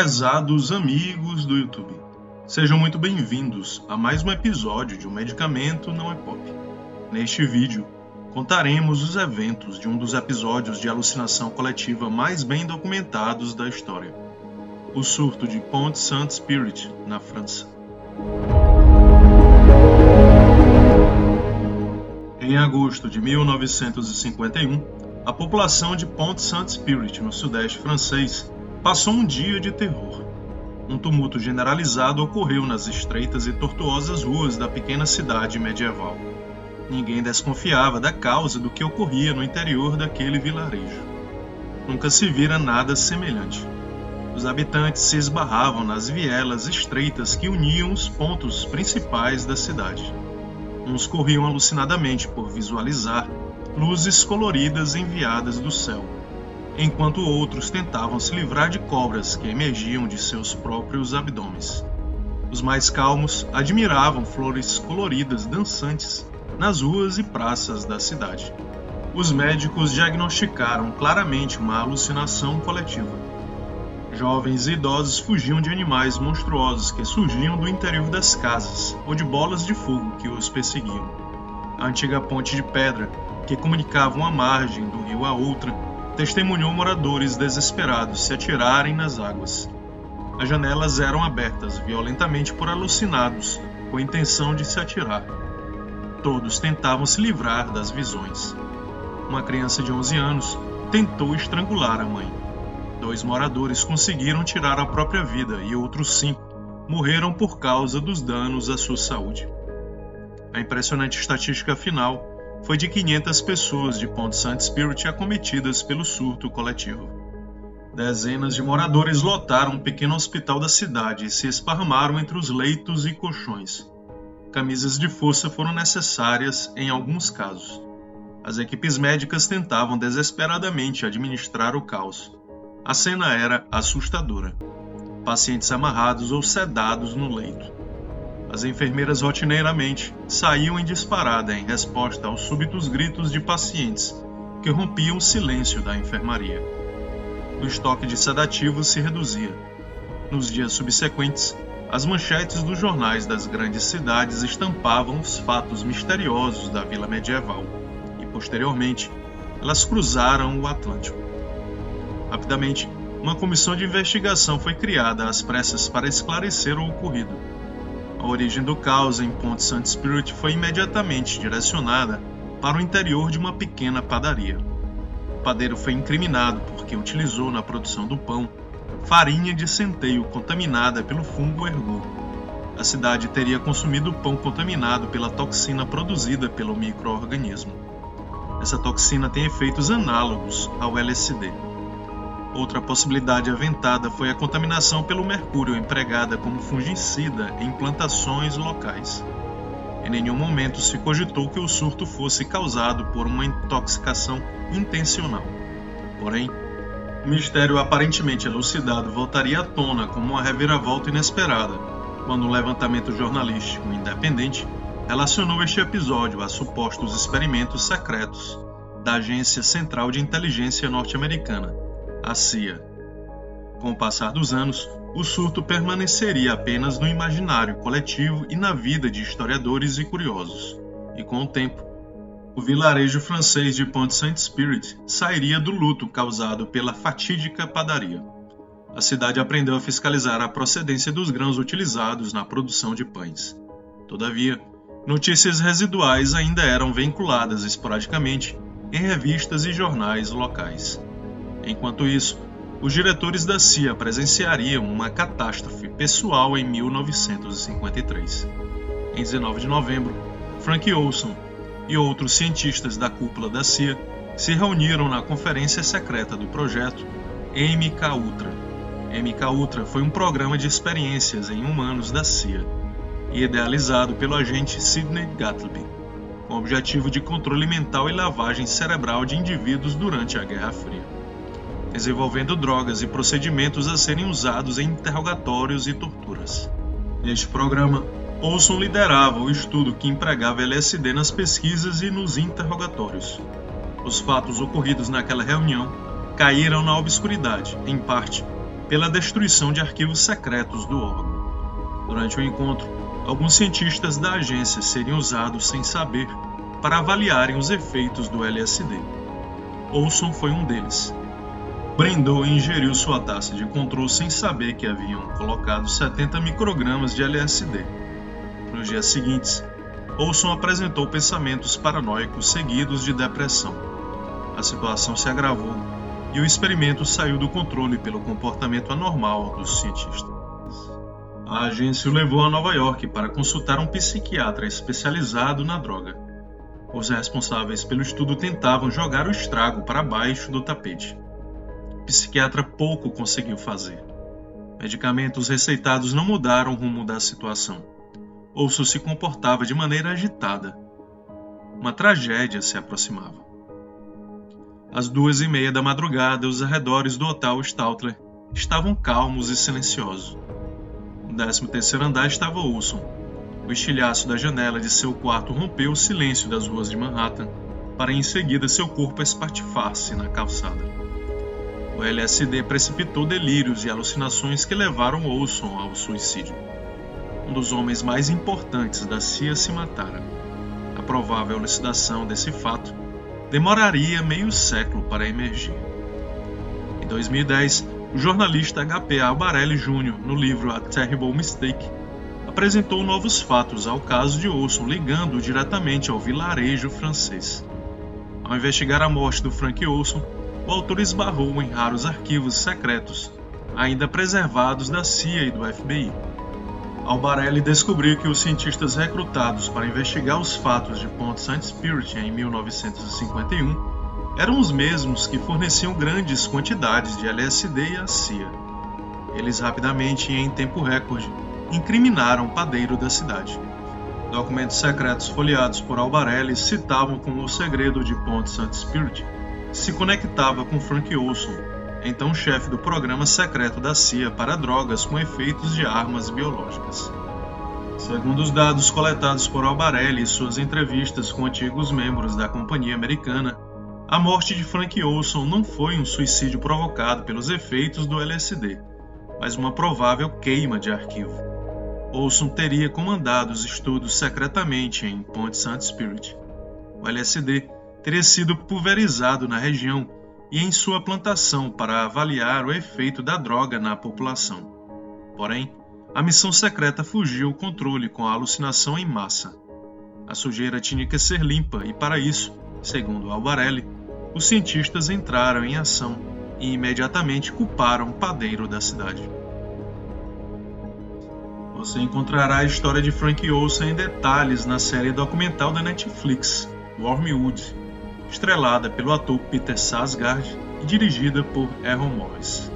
Prezados amigos do YouTube, sejam muito bem-vindos a mais um episódio de Um Medicamento Não é Pop. Neste vídeo, contaremos os eventos de um dos episódios de alucinação coletiva mais bem documentados da história, o surto de Pont-Saint-Spirit, na França. Em agosto de 1951, a população de Pont-Saint-Spirit, no sudeste francês, passou um dia de terror. Um tumulto generalizado ocorreu nas estreitas e tortuosas ruas da pequena cidade medieval. Ninguém desconfiava da causa do que ocorria no interior daquele vilarejo. Nunca se vira nada semelhante. Os habitantes se esbarravam nas vielas estreitas que uniam os pontos principais da cidade. Uns corriam alucinadamente por visualizar luzes coloridas enviadas do céu, enquanto outros tentavam se livrar de cobras que emergiam de seus próprios abdômenes. Os mais calmos admiravam flores coloridas dançantes nas ruas e praças da cidade. Os médicos diagnosticaram claramente uma alucinação coletiva. Jovens e idosos fugiam de animais monstruosos que surgiam do interior das casas ou de bolas de fogo que os perseguiam. A antiga ponte de pedra, que comunicava uma margem do rio a outra, testemunhou moradores desesperados se atirarem nas águas. As janelas eram abertas violentamente por alucinados, com a intenção de se atirar. Todos tentavam se livrar das visões. Uma criança de 11 anos tentou estrangular a mãe. 2 moradores conseguiram tirar a própria vida e outros 5 morreram por causa dos danos à sua saúde. A impressionante estatística final foi de 500 pessoas de Pont-Saint-Spirit acometidas pelo surto coletivo. Dezenas de moradores lotaram um pequeno hospital da cidade e se esparramaram entre os leitos e colchões. Camisas de força foram necessárias em alguns casos. As equipes médicas tentavam desesperadamente administrar o caos. A cena era assustadora. Pacientes amarrados ou sedados no leito. As enfermeiras rotineiramente saíam em disparada em resposta aos súbitos gritos de pacientes que rompiam o silêncio da enfermaria. O estoque de sedativos se reduzia. Nos dias subsequentes, as manchetes dos jornais das grandes cidades estampavam os fatos misteriosos da vila medieval e, posteriormente, elas cruzaram o Atlântico. Rapidamente, uma comissão de investigação foi criada às pressas para esclarecer o ocorrido. A origem do caos em Pont-Saint-Spirit foi imediatamente direcionada para o interior de uma pequena padaria. O padeiro foi incriminado porque utilizou na produção do pão farinha de centeio contaminada pelo fungo ergot. A cidade teria consumido o pão contaminado pela toxina produzida pelo micro-organismo. Essa toxina tem efeitos análogos ao LSD. Outra possibilidade aventada foi a contaminação pelo mercúrio empregada como fungicida em plantações locais. Em nenhum momento se cogitou que o surto fosse causado por uma intoxicação intencional. Porém, o mistério aparentemente elucidado voltaria à tona como uma reviravolta inesperada, quando um levantamento jornalístico independente relacionou este episódio a supostos experimentos secretos da Agência Central de Inteligência Norte-Americana, a CIA. Com o passar dos anos, o surto permaneceria apenas no imaginário coletivo e na vida de historiadores e curiosos. E com o tempo, o vilarejo francês de Pont-Saint-Spirit sairia do luto causado pela fatídica padaria. A cidade aprendeu a fiscalizar a procedência dos grãos utilizados na produção de pães. Todavia, notícias residuais ainda eram veiculadas esporadicamente em revistas e jornais locais. Enquanto isso, os diretores da CIA presenciariam uma catástrofe pessoal em 1953. Em 19 de novembro, Frank Olson e outros cientistas da cúpula da CIA se reuniram na conferência secreta do projeto MK-Ultra. MK-Ultra foi um programa de experiências em humanos da CIA e idealizado pelo agente Sidney Gottlieb, com o objetivo de controle mental e lavagem cerebral de indivíduos durante a Guerra Fria, desenvolvendo drogas e procedimentos a serem usados em interrogatórios e torturas. Neste programa, Olson liderava o estudo que empregava LSD nas pesquisas e nos interrogatórios. Os fatos ocorridos naquela reunião caíram na obscuridade, em parte, pela destruição de arquivos secretos do órgão. Durante o encontro, alguns cientistas da agência seriam usados sem saber para avaliarem os efeitos do LSD. Olson foi um deles. Brindou e ingeriu sua taça de controle sem saber que haviam colocado 70 microgramas de LSD. Nos dias seguintes, Olson apresentou pensamentos paranoicos seguidos de depressão. A situação se agravou e o experimento saiu do controle pelo comportamento anormal dos cientistas. A agência o levou a Nova York para consultar um psiquiatra especializado na droga. Os responsáveis pelo estudo tentavam jogar o estrago para baixo do tapete. O psiquiatra pouco conseguiu fazer. Medicamentos receitados não mudaram o rumo da situação. Olson se comportava de maneira agitada. Uma tragédia se aproximava. Às 2:30 da madrugada, os arredores do Hotel Statler estavam calmos e silenciosos. No 13º andar estava Olson. O estilhaço da janela de seu quarto rompeu o silêncio das ruas de Manhattan, para em seguida seu corpo espatifar-se na calçada. O LSD precipitou delírios e alucinações que levaram Olson ao suicídio. Um dos homens mais importantes da CIA se matara. A provável elucidação desse fato demoraria meio século para emergir. Em 2010, o jornalista H.P. Albarelli Jr., no livro A Terrible Mistake, apresentou novos fatos ao caso de Olson, ligando-o diretamente ao vilarejo francês. Ao investigar a morte do Frank Olson, o autor esbarrou em raros arquivos secretos, ainda preservados da CIA e do FBI. Albarelli descobriu que os cientistas recrutados para investigar os fatos de Pont St. Spirit em 1951 eram os mesmos que forneciam grandes quantidades de LSD à CIA. Eles rapidamente e em tempo recorde incriminaram o padeiro da cidade. Documentos secretos folheados por Albarelli citavam como o segredo de Pont St. Spirit se conectava com Frank Olson, então chefe do programa secreto da CIA para drogas com efeitos de armas biológicas. Segundo os dados coletados por Albarelli e suas entrevistas com antigos membros da companhia americana, a morte de Frank Olson não foi um suicídio provocado pelos efeitos do LSD, mas uma provável queima de arquivo. Olson teria comandado os estudos secretamente em Pont St. Spirit. O LSD teria sido pulverizado na região e em sua plantação para avaliar o efeito da droga na população. Porém, a missão secreta fugiu ao controle com a alucinação em massa. A sujeira tinha que ser limpa e, para isso, segundo Albarelli, os cientistas entraram em ação e imediatamente culparam o padeiro da cidade. Você encontrará a história de Frank Olson em detalhes na série documental da Netflix, Wormwood, estrelada pelo ator Peter Sarsgaard e dirigida por Errol Morris.